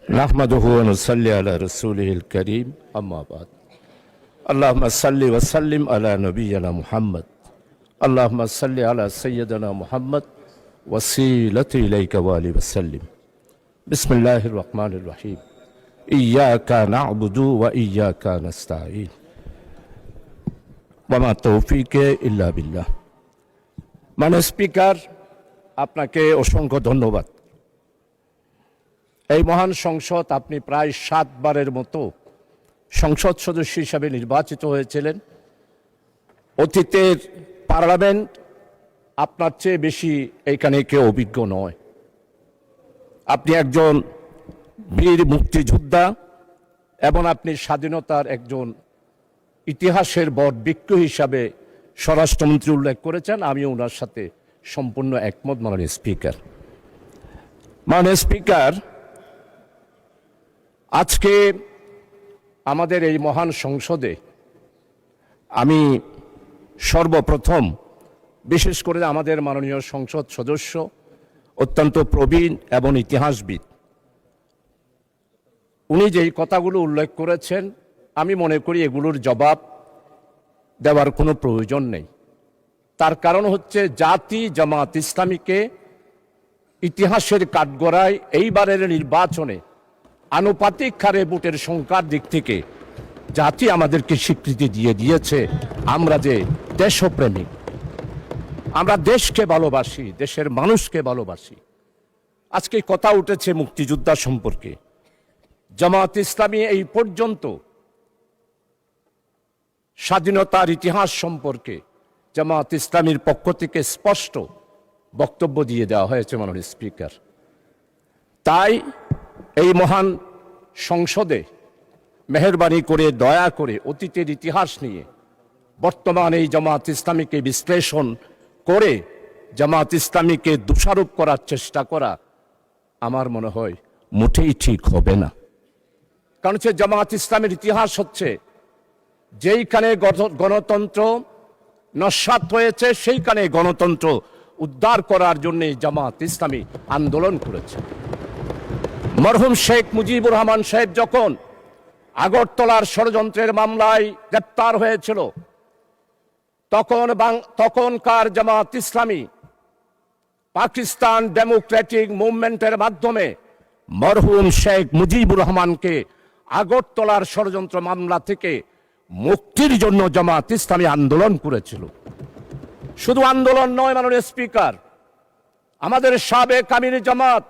নাহমাদুহু ওয়া নুসাল্লি আলা রাসূলিহিল কারীম আম্মা বাদ। আল্লাহুম্মা সাল্লি ওয়া সাল্লিম আলা নবিয়িনা মুহাম্মদ। আল্লাহুম্মা সাল্লি আলা সাইয়্যিদিনা মুহাম্মদ ওয়াসিলাতি ইলাইকা ওয়া আলিহি ওয়া সাল্লিম। বিসমিল্লাহির রহমানির রহিম। ইয়্যাকা না'বুদু ওয়া ইয়্যাকা নাস্তাঈন। ওয়া মা তাওফীকি ইল্লা বিল্লাহ। মাননীয় স্পিকার, আপনাকে অসংখ্য ধন্যবাদ। এই মহান সংসদ আপনি প্রায় 7 বারের মতো সংসদ সদস্য হিসাবে নির্বাচিত হয়েছিলেন। অতীতের পার্লামেন্ট আপনার চেয়ে বেশি এইখানে কেউ অভিজ্ঞ নয়। আপনি একজন বীর মুক্তিযোদ্ধা এবং আপনি স্বাধীনতার একজন ইতিহাসের বটবৃক্ষ হিসাবে স্বরাষ্ট্রমন্ত্রী উল্লেখ করেছেন। আমি ওনার সাথে সম্পূর্ণ একমত। মাননীয় স্পিকার, আজকে আমাদের এই মহান সংসদে আমি সর্বপ্রথম বিশেষ করে আমাদের মাননীয় সংসদ সদস্য অত্যন্ত প্রবীণ এবং ইতিহাসবিদ, উনি যেই কথাগুলো উল্লেখ করেছেন আমি মনে করি এগুলোর জবাব দেওয়ার কোনো প্রয়োজন নেই। তার কারণ হচ্ছে জাতি জামাত ইসলামীকে ইতিহাসের কাঠগড়ায় এইবারের নির্বাচনে আনুপাতিক হারে ভোটের সংখ্যার দিক থেকে জাতি আমাদেরকে স্বীকৃতি দিয়ে দিয়েছে আমরা যে দেশপ্রেমিক, আমরা দেশকে ভালোবাসি, দেশের মানুষকে ভালোবাসি। আজকে কথা উঠেছে মুক্তিযোদ্ধা সম্পর্কে। জামাত ইসলামী এই পর্যন্ত স্বাধীনতার ইতিহাস সম্পর্কে জামাত ইসলামীর পক্ষ থেকে স্পষ্ট বক্তব্য দিয়ে দেওয়া হয়েছে মাননীয় স্পিকার। তাই এই মহান সংসদে মেহেরবানি করে দয়া করে অতীতের ইতিহাস নিয়ে বর্তমান এই জামাত ইসলামীকে বিশ্লেষণ করে জামাত ইসলামীকে দোষারোপ করার চেষ্টা করা আমার মনে হয় মোটেই ঠিক হবে না। কারণ হচ্ছে জামাত ইসলামের ইতিহাস হচ্ছে যেইখানে গণতন্ত্র নস্যাৎ হয়েছে সেইখানে গণতন্ত্র উদ্ধার করার জন্য জামাত ইসলামী আন্দোলন করেছে। মরহুম শেখ মুজিবুর রহমান সাহেব যখন আগরতলার ষড়যন্ত্রের মামলায় গ্রেপ্তার হয়েছিল তখনকার জামাত ইসলামী পাকিস্তান ডেমোক্রেটিক মুভমেন্টের মাধ্যমে মরহুম শেখ মুজিবুর রহমানকে আগরতলার ষড়যন্ত্র মামলা থেকে মুক্তির জন্য জামাত ইসলামী আন্দোলন করেছিল। শুধু আন্দোলন নয় মাননীয় স্পিকার, আমাদের সাবেক আমির জামাত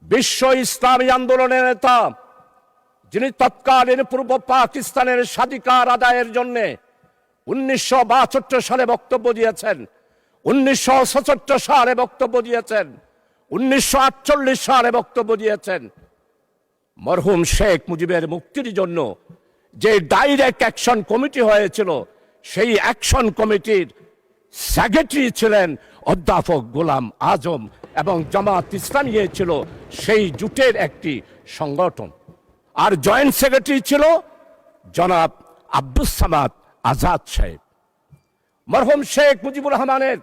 বিশ্ব ইসলামী আন্দোলনের নেতা, যিনি তৎকালীন পূর্ব পাকিস্তানের স্বাধিকার আদায়ের জন্য 1962 সালে বক্তব্য দিয়েছেন, 1967 সালে বক্তব্য দিয়েছেন, 1948 সালে বক্তব্য দিয়েছেন। মরহুম শেখ মুজিবের মুক্তির জন্য যে ডাইরেক্ট অ্যাকশন কমিটি হয়েছিল সেই অ্যাকশন কমিটির সেক্রেটারি ছিলেন অধ্যাপক গোলাম আজম এবং জামাত ইসলামী ছিল সেই জোটের একটি সংগঠন। আর জয়েন্ট সেক্রেটারি ছিল জনাব আব্দুস সামাদ আজাদ সাহেব। মরহুম শেখ মুজিবুর রহমানের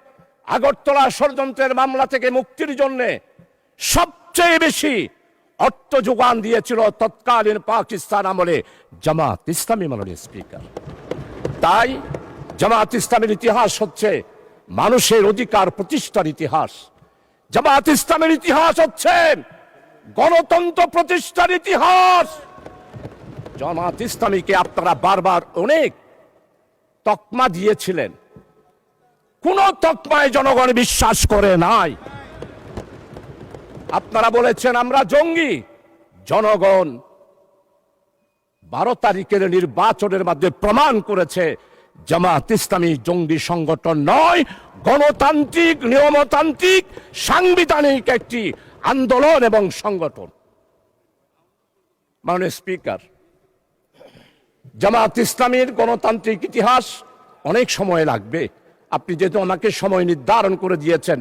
আগরতলা ষড়যন্ত্রের মামলা থেকে মুক্তির জন্য সবচেয়ে বেশি অর্থ যোগান দিয়েছিল তৎকালীন পাকিস্তান আমলে জামাত ইসলামী মাননীয় স্পিকার। তাই জামাত ইসলামের ইতিহাস হচ্ছে মানুষের অধিকার প্রতিষ্ঠার ইতিহাস। জামাত ইসলামের ইতিহাস হচ্ছে গণতন্ত্র প্রতিষ্ঠার ইতিহাস। জামাত ইসলামীকে আপনারা বারবার অনেক তকমা দিয়েছিলেন, কোন তকমায় জনগণ বিশ্বাস করে নাই। আপনারা বলেছেন আমরা জঙ্গি। জনগণ 12 তারিখের নির্বাচনের মাধ্যমে প্রমাণ করেছে জামাত ইসলামী জঙ্গি সংগঠন নয়, গণতান্ত্রিক নিয়মতান্ত্রিক সাংবিধানিক একটি আন্দোলন এবং সংগঠন। মাননীয় স্পিকার, জামাত ইসলামীর গণতান্ত্রিক ইতিহাস অনেক সময় লাগবে। আপনি যেহেতু আমাকে সময় নির্ধারণ করে দিয়েছেন,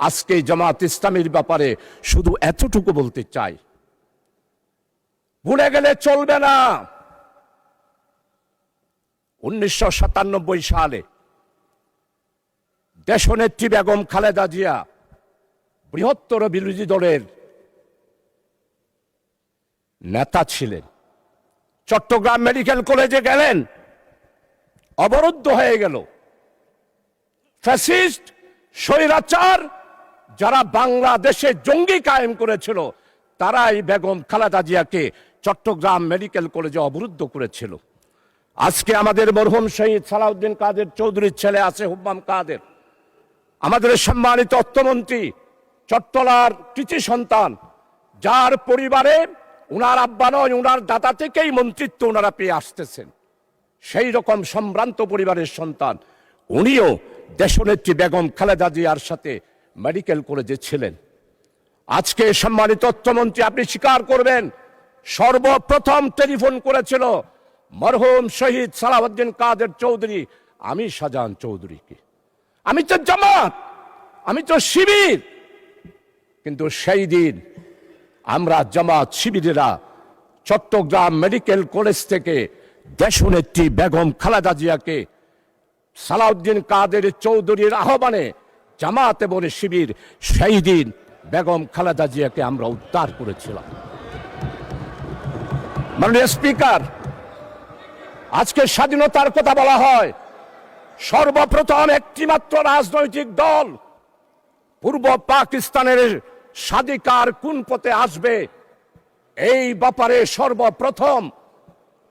আজকে জামাত ইসলামীর ব্যাপারে শুধু এতটুকু বলতে চাই, ভুলে গেলে চলবে না। 1997 সালে দেশনেত্রী বেগম খালেদা জিয়া বৃহত্তর বিরোধী দলের নেতা ছিলেন। চট্টগ্রাম মেডিকেল কলেজে গেলেন, অবরুদ্ধ হয়ে গেল। ফ্যাসিস্ট স্বৈরাচার যারা বাংলাদেশে জঙ্গি কায়েম করেছিল, তারাই বেগম খালেদা জিয়াকে চট্টগ্রাম মেডিকেল কলেজে অবরুদ্ধ করেছিল। আজকে আমাদের মরহুম শহীদ সালাউদ্দিন কাদের চৌধুরীর ছেলে আছে হুম্মাম কাদের, আমাদের সম্মানিত অর্থমন্ত্রী, চট্টলার কৃতি সন্তান, যার পরিবারে উনার আব্বা নয়, উনার দাদা থেকেই মন্ত্রিত্ব ওনারা পেয়ে আসতেছেন। সেই রকম সম্ভ্রান্ত পরিবারের সন্তান উনিও দেশনেত্রী বেগম খালেদা জিয়ার সাথে মেডিকেল কলেজে ছিলেন। আজকে সম্মানিত অর্থমন্ত্রী, আপনি স্বীকার করবেন, সর্বপ্রথম টেলিফোন করেছিল মরহুম শহীদ সালাউদ্দিন কাদের চৌধুরী আমির শাহজাহান চৌধুরীকে। আমি তো জামাত, আমি তো শিবির, কিন্তু সেই দিন আমরা জামাত শিবিরেরা চট্টগ্রাম মেডিকেল কলেজ থেকে দেশনেত্রী বেগম খালেদা জিয়াকে সালাউদ্দিন কাদের চৌধুরীর আহ্বানে জামাত এবং শিবির সেই দিন বেগম খালেদা জিয়াকে আমরা উদ্ধার করেছিলাম। মাননীয় স্পিকার, আজকে স্বাধীনতার কথা বলা হয়, সর্বপ্রথম একটি মাত্র রাজনৈতিক দল পূর্ব পাকিস্তানের স্বাধিকার কোন পথে আসবে এই ব্যাপারে সর্বপ্রথম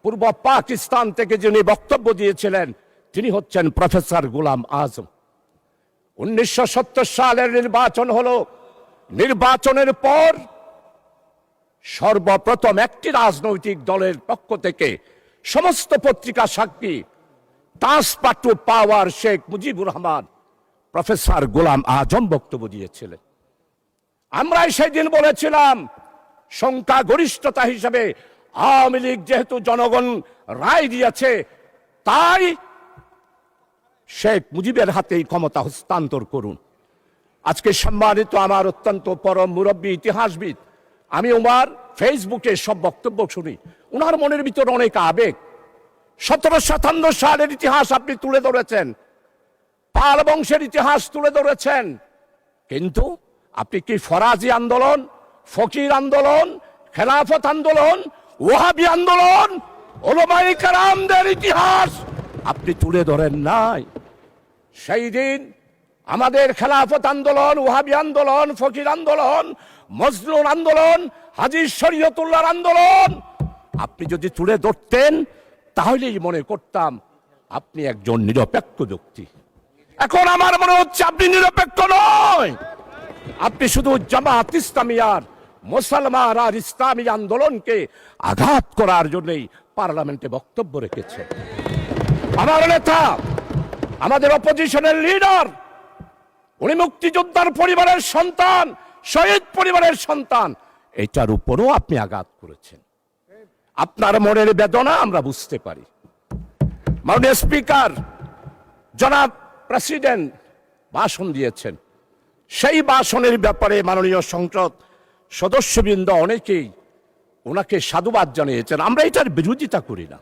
পূর্ব পাকিস্তান থেকে যিনি বক্তব্য দিয়েছিলেন তিনি হচ্ছেন প্রফেসর গোলাম আজম। 1970 সালের নির্বাচন হলো, নির্বাচনের পর সর্বপ্রথম একটি রাজনৈতিক দলের পক্ষ থেকে সমস্ত পত্রিকা সাক্ষী ট্রান্সপার্ট পাওয়ার শেখ মুজিবুর রহমান প্রফেসর গোলাম আজম বক্তব্য দিয়েছিলেন। আমরাই সেই দিন বলেছিলাম সংখ্যাগরিষ্ঠতা হিসেবে আওয়ামী লীগ যেহেতু জনগণ রায় দিয়েছে, তাই শেখ মুজিবের হাতেই ক্ষমতা হস্তান্তর করুন। আজকে সম্মানিত আমার অত্যন্ত পরম মুরব্বী ইতিহাসবিদ, আমি ওনার ফেসবুকে সব বক্তব্য শুনি, ওনার মনের ভিতরে অনেক আবেগ। 1757 সালের ইতিহাস আপনি তুলে ধরেছেন, পাল বংশের ইতিহাস তুলে ধরেছেন, কিন্তু আপনি কি ফরাজি আন্দোলন, ফকির আন্দোলন, খেলাফত আন্দোলন, ওয়াহাবি আন্দোলন, ওলামায়ে কেরামদের ইতিহাস আপনি তুলে ধরেন নাই? সেই দিন আমাদের খেলাফত আন্দোলন, ওয়াহাবি আন্দোলন, ফকির আন্দোলন, মজলুম আন্দোলন, হাজী শরীয়তুল্লাহর আন্দোলন আপনি যদি তুলে ধরতেন তাহলেই মনে করতাম আপনি একজন নিরপেক্ষ ব্যক্তি। এখন আমার মনে হচ্ছে আপনি নিরপেক্ষ নয়, আপনি শুধু জামাত ইসলামিয়ার মুসলমান আর ইসলামী আন্দোলনকে আঘাত করার জন্যই পার্লামেন্টে বক্তব্য রেখেছে। আমার নেতা, আমাদের অপোজিশনের লিডার, উনি মুক্তিযোদ্ধার পরিবারের সন্তান, শহীদ পরিবারের সন্তান, এটার উপরও আপনি আঘাত করেছেন। আপনার মনের বেদনা আমরা বুঝতে পারি। মাননীয় স্পিকার, জনাব প্রেসিডেন্ট ভাষণ দিয়েছেন, সেই ভাষণের ব্যাপারে মাননীয় সংসদ সদস্যবৃন্দ অনেকেই ওনাকে সাধুবাদ জানিয়েছেন। আমরা এটার বিরোধিতা করি না,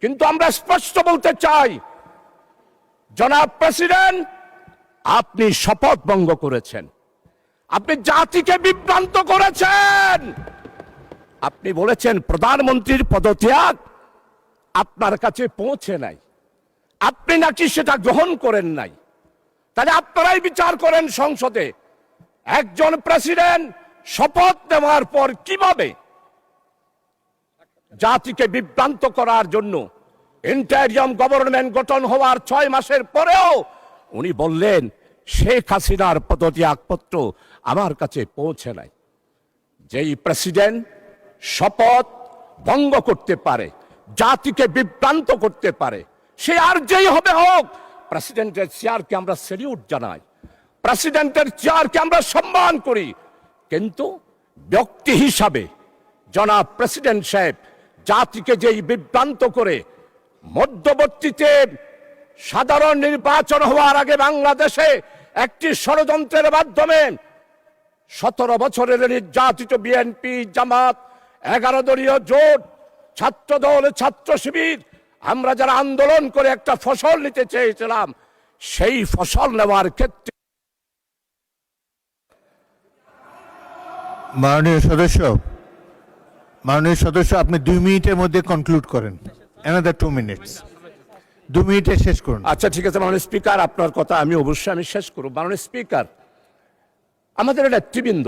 কিন্তু আমরা স্পষ্ট বলতে চাই, জনাব প্রেসিডেন্ট, আপনি শপথ ভঙ্গ করেছেন, আপনি জাতিকে বিভ্রান্ত করেছেন। আপনি বলেছেন প্রধানমন্ত্রীর পদত্যাগ আপনার কাছে পৌঁছে নাই, আপনি নাকি সেটা গ্রহণ করেন নাই। তাহলে আপনারাই বিচার করেন সংসদে, একজন প্রেসিডেন্ট শপথ নেওয়ার পর কিভাবে জাতিকে বিভ্রান্ত করার জন্য ইন্টারিয়াম গভর্নমেন্ট গঠন হওয়ার 6 মাসের পরেও উনি বললেন শেখ হাসিনার পদত্যাগপত্র আমার কাছে পৌঁছে নাই। যেই প্রেসিডেন্ট শপথ ভঙ্গ করতে পারে, জাতিকে বিভ্রান্ত করতে পারে, সে আর যেই হবে হোক, প্রেসিডেন্টের চেয়ারকে আমরা স্যালিউট জানাই, প্রেসিডেন্টের চেয়ারকে আমরা সম্মান করি, কিন্তু ব্যক্তি হিসাবে জনাব প্রেসিডেন্ট সাহেব জাতিকে যেই বিভ্রান্ত করে মধ্যবর্তীতে সাধারণ নির্বাচন হওয়ার আগে বাংলাদেশে একটি ষড়যন্ত্রের মাধ্যমে 17 বছরের নির্যাতিত বিএনপি, জামাত, 11 দলীয় জোট, ছাত্র দল, ছাত্র শিবির, আমরা যারা আন্দোলন করে একটা ফসল নিতে চেয়েছিলাম, সেই ফসল নেওয়ার ক্ষেত্রে মাননীয় সদস্য, মাননীয় সদস্য, আপনি 2 মিনিটের মধ্যে কনক্লুড করেন। অ্যানাদার 2 মিনিটস, 2 মিনিটে শেষ করুন। আচ্ছা ঠিক আছে মাননীয় স্পিকার, আপনার কথা আমি অবশ্যই শেষ করব। মাননীয় স্পিকার, আমাদের নেতৃবৃন্দ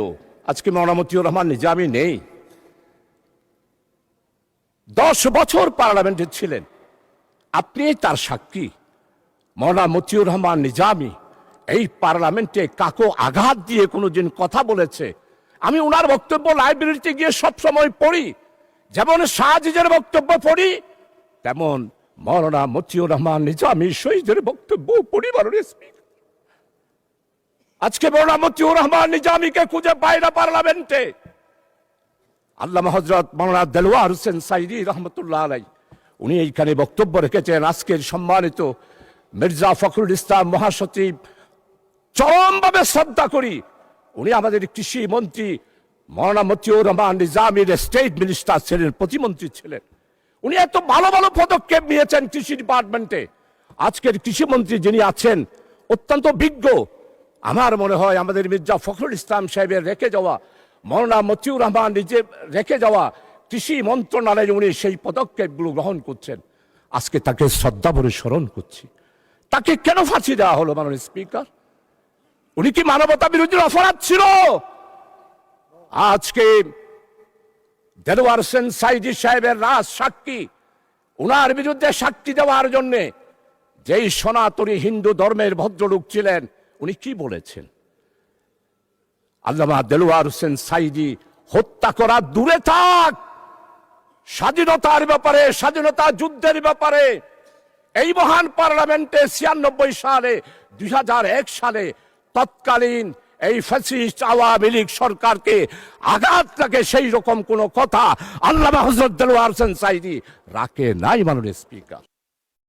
আজকে মওলানা মতিউর রহমান নিজামী নেই, 10 বছর পার্লামেন্টে ছিলেন, আপনি তার সাক্ষী। মওলানা মতিউর রহমান নিজামী এই পার্লামেন্টে কাকো আঘাত দিয়ে কোনোদিন কথা বলেছে? আমি ওনার বক্তব্য লাইব্রেরিতে গিয়ে সব সময় পড়ি, যেমন শাহজিজের বক্তব্য পড়ি, তেমন মওলানা মতিউর রহমান নিজামী শহীদের বক্তব্য পড়ি। মাননীয় স্পিকার, আজকে মওলানা মতিউর রহমান নিজামীকে খুঁজে পায় না পার্লামেন্টে। আল্লামা হযরত মাওলানা দেলোয়ার হোসেন সাইদি রহমতুল্লাহ আলাইহি উনি এইখানে বক্তব্য রেখেছেন। আজকের সম্মানিত মির্জা ফখরুল ইসলাম মহাসচিব, চরমভাবে শ্রদ্ধা করি, উনি আমাদের কৃষি মন্ত্রী মওলানা মতিউর রহমান নিজামীর স্টেট মিনিস্টার ছিলেন, প্রতিমন্ত্রী ছিলেন। উনি এত ভালো ভালো পদক্ষেপ নিয়েছেন কৃষি ডিপার্টমেন্টে। আজকের কৃষিমন্ত্রী যিনি আছেন অত্যন্ত বিজ্ঞ। আমার মনে হয় আমাদের মির্জা ফখরুল ইসলাম সাহেবের রেখে যাওয়া, মওলানা মতিউর রহমান নিজে রেখে যাওয়া কৃষি মন্ত্রণালয়ে উনি সেই পদক্ষেপগুলো গ্রহণ করছেন। আজকে তাকে শ্রদ্ধা ভরে স্মরণ করছি। তাকে কেন ফাঁসি দেওয়া হলো মাননীয় স্পিকার? উনি কি মানবতা বিরোধী অপরাধ ছিল? আজকে দেলোয়ার হোসেন সাইদি সাহেবের রাজ সাক্ষী, উনার বিরুদ্ধে সাক্ষী দেওয়ার জন্য যেই সনাতনী হিন্দু ধর্মের ভদ্রলোক ছিলেন, উনি কি বলেছেন? আল্লামা দেলোয়ার হোসেন সাইদি হত্যা করা দূরে থাক, স্বাধীনতার ব্যাপারে, স্বাধীনতা যুদ্ধের ব্যাপারে এই মহান পার্লামেন্টে 96 সালে 2001 সালে তৎকালীন এই ফ্যাসিস্ট আওয়ামী লীগ সরকারকে আঘাত লাগে সেই রকম কোন কথা আল্লামা হযরত দেলোয়ার হোসেন সাইদি রাখে নাই মাননীয় স্পিকার।